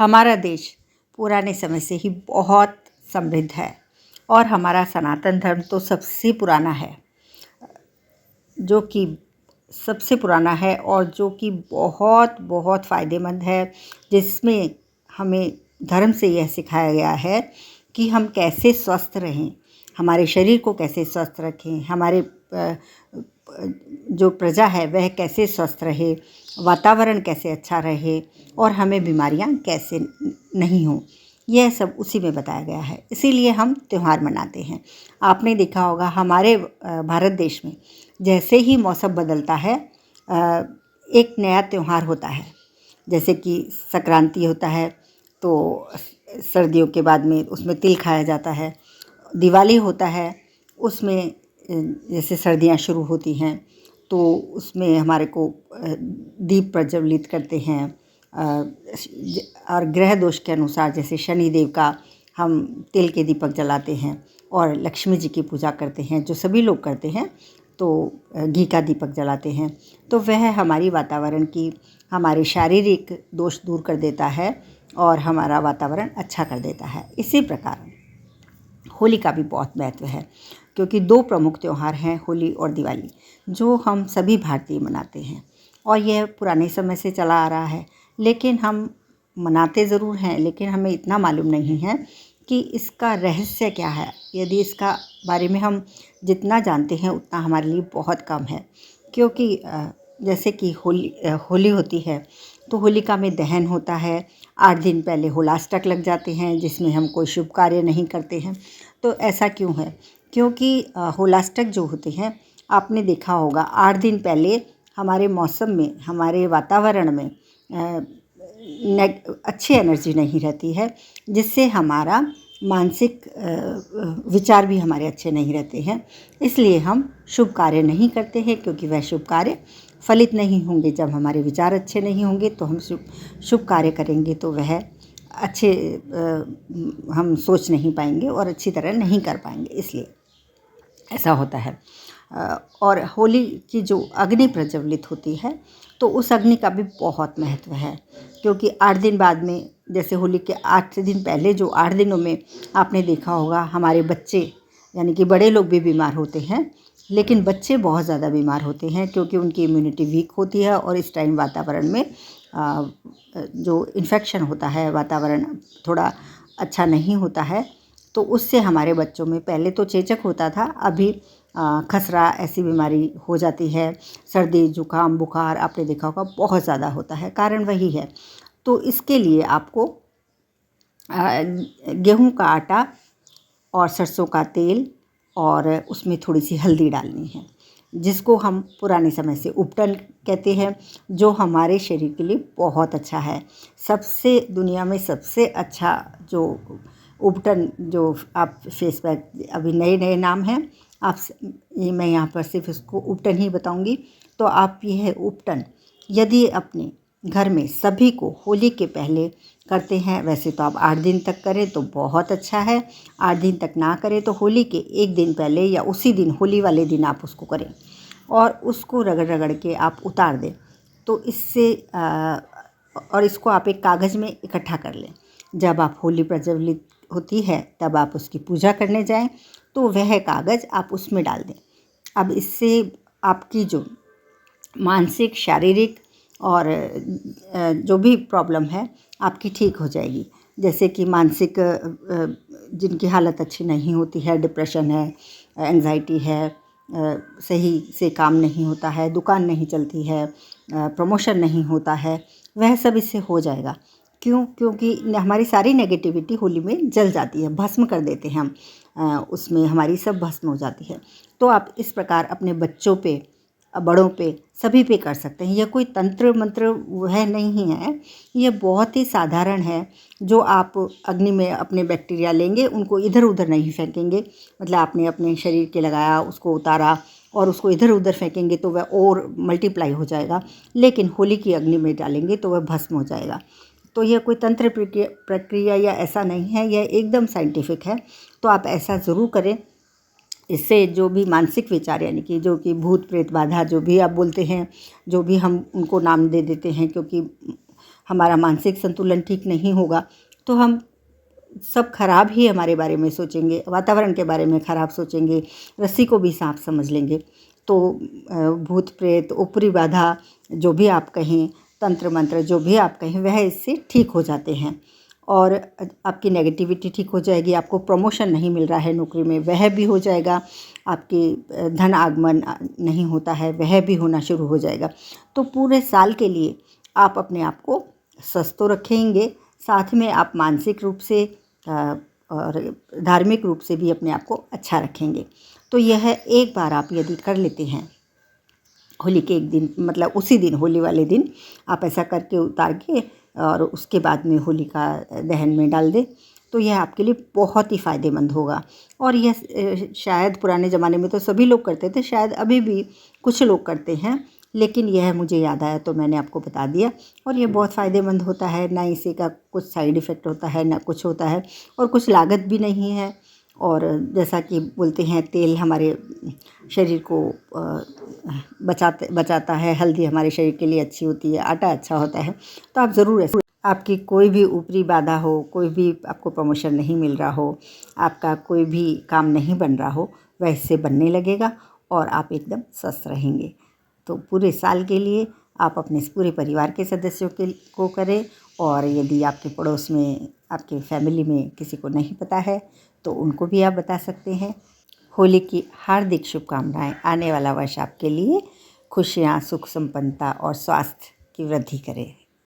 हमारा देश पुराने समय से ही बहुत समृद्ध है और हमारा सनातन धर्म तो सबसे पुराना है, जो कि सबसे पुराना है और जो कि बहुत बहुत फ़ायदेमंद है, जिसमें हमें धर्म से यह सिखाया गया है कि हम कैसे स्वस्थ रहें, हमारे शरीर को कैसे स्वस्थ रखें, हमारे जो प्रजा है वह कैसे स्वस्थ रहे, वातावरण कैसे अच्छा रहे और हमें बीमारियां कैसे नहीं हों। यह सब उसी में बताया गया है, इसीलिए हम त्यौहार मनाते हैं। आपने देखा होगा हमारे भारत देश में जैसे ही मौसम बदलता है एक नया त्यौहार होता है। जैसे कि संक्रांति होता है तो सर्दियों के बाद में उसमें तिल खाया जाता है। दिवाली होता है, उसमें जैसे सर्दियाँ शुरू होती हैं तो उसमें हमारे को दीप प्रज्वलित करते हैं और ग्रह दोष के अनुसार जैसे शनि देव का हम तिल के दीपक जलाते हैं और लक्ष्मी जी की पूजा करते हैं, जो सभी लोग करते हैं। तो घी का दीपक जलाते हैं तो वह हमारी वातावरण की, हमारे शारीरिक दोष दूर कर देता है और हमारा वातावरण अच्छा कर देता है। इसी प्रकार होली का भी बहुत महत्व है, क्योंकि दो प्रमुख त्यौहार हैं होली और दिवाली, जो हम सभी भारतीय मनाते हैं और यह पुराने समय से चला आ रहा है। लेकिन हम मनाते ज़रूर हैं, लेकिन हमें इतना मालूम नहीं है कि इसका रहस्य क्या है। यदि इसका बारे में हम जितना जानते हैं उतना हमारे लिए बहुत कम है, क्योंकि जैसे कि होली होती है तो होलिका में दहन होता है। 8 दिन पहले होलाष्टक लग जाते हैं, जिसमें हम कोई शुभ कार्य नहीं करते हैं। तो ऐसा क्यों है? क्योंकि होलाष्टक जो होते हैं, आपने देखा होगा 8 दिन पहले हमारे मौसम में, हमारे वातावरण में अच्छी एनर्जी नहीं रहती है, जिससे हमारा मानसिक विचार भी हमारे अच्छे नहीं रहते हैं। इसलिए हम शुभ कार्य नहीं करते हैं, क्योंकि वह शुभ कार्य फलित नहीं होंगे। जब हमारे विचार अच्छे नहीं होंगे तो हम शुभ कार्य करेंगे तो वह अच्छे हम सोच नहीं पाएंगे और अच्छी तरह नहीं कर पाएंगे, इसलिए ऐसा होता है। और होली की जो अग्नि प्रज्वलित होती है तो उस अग्नि का भी बहुत महत्व है, क्योंकि 8 दिन बाद में, जैसे होली के 8 दिन पहले जो 8 दिनों में आपने देखा होगा हमारे बच्चे, यानी कि बड़े लोग भी बीमार होते हैं, लेकिन बच्चे बहुत ज़्यादा बीमार होते हैं क्योंकि उनकी इम्यूनिटी वीक होती है और इस टाइम वातावरण में जो इन्फेक्शन होता है, वातावरण थोड़ा अच्छा नहीं होता है, तो उससे हमारे बच्चों में पहले तो चेचक होता था, अभी खसरा ऐसी बीमारी हो जाती है। सर्दी जुकाम बुखार आपने देखा होगा बहुत ज़्यादा होता है, कारण वही है। तो इसके लिए आपको गेहूं का आटा और सरसों का तेल और उसमें थोड़ी सी हल्दी डालनी है, जिसको हम पुराने समय से उपटन कहते हैं, जो हमारे शरीर के लिए बहुत अच्छा है। सबसे दुनिया में सबसे अच्छा जो उपटन, जो आप फेस पैक, अभी नए नए नाम हैं, आप मैं यहाँ पर सिर्फ इसको उपटन ही बताऊँगी। तो आप यह उपटन यदि अपने घर में सभी को होली के पहले करते हैं, वैसे तो आप 8 दिन तक करें तो बहुत अच्छा है। 8 दिन तक ना करें तो होली के 1 दिन पहले या उसी दिन, होली वाले दिन आप उसको करें और उसको रगड़ रगड़ के आप उतार दें। तो इससे और इसको आप एक कागज़ में इकट्ठा कर लें। जब आप होली प्रज्वलित होती है तब आप उसकी पूजा करने जाएं तो वह कागज़ आप उसमें डाल दें। अब इससे आपकी जो मानसिक, शारीरिक और जो भी प्रॉब्लम है आपकी ठीक हो जाएगी। जैसे कि मानसिक जिनकी हालत अच्छी नहीं होती है, डिप्रेशन है, एंग्जाइटी है, सही से काम नहीं होता है, दुकान नहीं चलती है, प्रमोशन नहीं होता है, वह सब इससे हो जाएगा। क्यों? क्योंकि हमारी सारी नेगेटिविटी होली में जल जाती है, भस्म कर देते हैं हम, उसमें हमारी सब भस्म हो जाती है। तो आप इस प्रकार अपने बच्चों पे, बड़ों पे, सभी पे कर सकते हैं। यह कोई तंत्र मंत्र वह नहीं है, यह बहुत ही साधारण है। जो आप अग्नि में अपने बैक्टीरिया लेंगे, उनको इधर उधर नहीं फेंकेंगे, मतलब आपने अपने शरीर के लगाया, उसको उतारा और उसको इधर उधर फेंकेंगे तो वह और मल्टीप्लाई हो जाएगा, लेकिन होली की अग्नि में डालेंगे तो वह भस्म हो जाएगा। तो यह कोई तंत्र प्रक्रिया या ऐसा नहीं है, यह एकदम साइंटिफिक है। तो आप ऐसा ज़रूर करें। इससे जो भी मानसिक विचार, यानी कि जो कि भूत प्रेत बाधा, जो भी आप बोलते हैं, जो भी हम उनको नाम दे देते हैं, क्योंकि हमारा मानसिक संतुलन ठीक नहीं होगा तो हम सब खराब ही हमारे बारे में सोचेंगे, वातावरण के बारे में खराब सोचेंगे, रस्सी को भी सांप समझ लेंगे। तो भूत प्रेत, ऊपरी बाधा, जो भी आप कहें, तंत्र मंत्र जो भी आप कहें, वह इससे ठीक हो जाते हैं और आपकी नेगेटिविटी ठीक हो जाएगी। आपको प्रमोशन नहीं मिल रहा है नौकरी में, वह भी हो जाएगा। आपकी धन आगमन नहीं होता है, वह भी होना शुरू हो जाएगा। तो पूरे साल के लिए आप अपने आप को स्वस्थ तो रखेंगे, साथ में आप मानसिक रूप से और धार्मिक रूप से भी अपने आप को अच्छा रखेंगे। तो यह एक बार आप यदि कर लेते हैं, होली के एक दिन, मतलब उसी दिन, होली वाले दिन आप ऐसा करके उतार के और उसके बाद में होलिका दहन में डाल दें, तो यह आपके लिए बहुत ही फ़ायदेमंद होगा। और यह शायद पुराने ज़माने में तो सभी लोग करते थे, शायद अभी भी कुछ लोग करते हैं, लेकिन यह मुझे याद आया तो मैंने आपको बता दिया। और यह बहुत फ़ायदेमंद होता है, ना इसी का कुछ साइड इफ़ेक्ट होता है, ना कुछ होता है, और कुछ लागत भी नहीं है। और जैसा कि बोलते हैं, तेल हमारे शरीर को बचाता है, हल्दी हमारे शरीर के लिए अच्छी होती है, आटा अच्छा होता है। तो आप ज़रूर ऐसे, आपकी कोई भी ऊपरी बाधा हो, कोई भी आपको प्रमोशन नहीं मिल रहा हो, आपका कोई भी काम नहीं बन रहा हो, वह इससे बनने लगेगा और आप एकदम स्वस्थ रहेंगे। तो पूरे साल के लिए आप अपने पूरे परिवार के सदस्यों को करें, और यदि आपके पड़ोस में, आपके फैमिली में किसी को नहीं पता है तो उनको भी आप बता सकते हैं। होली की हार्दिक शुभकामनाएं। आने वाला वर्ष आपके लिए खुशियाँ, सुख, संपन्नता और स्वास्थ्य की वृद्धि करे।